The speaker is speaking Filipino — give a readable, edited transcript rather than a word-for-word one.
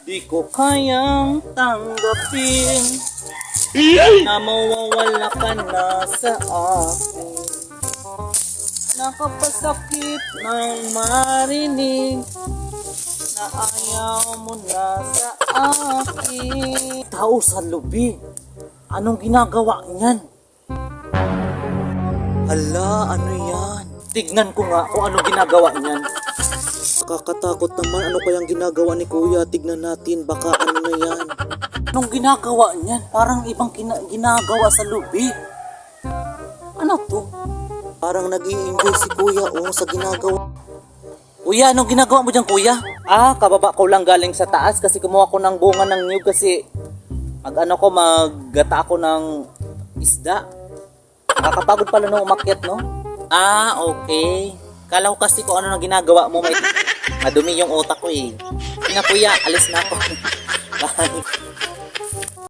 Di ko kayang tanggapin na mawawala ka na sa akin. Nakapasakit ng marinig na ayaw mo na sa akin. Tao sa lubi, anong ginagawa niyan? Hala, ano yan? Tignan ko nga kung anong ginagawa niyan. Nakakatakot naman, ano kayang ginagawa ni Kuya? Tignan natin, baka ano na yan. Anong ginagawa niyan? Parang ibang ginagawa sa lubi. Ano to? Parang nag-i-enjoy si Kuya sa ginagawa. Kuya, anong ginagawa mo dyan, Kuya? Kababa ko lang galing sa taas kasi kumuha ko ng bunga ng niyog kasi maggata ako ng isda. Nakakapagod pala nung umakyat, no? Okay. Kala ko kasi kung ano nang ginagawa mo, madumi yung utak ko eh. Kuya, alis na ako. Bye.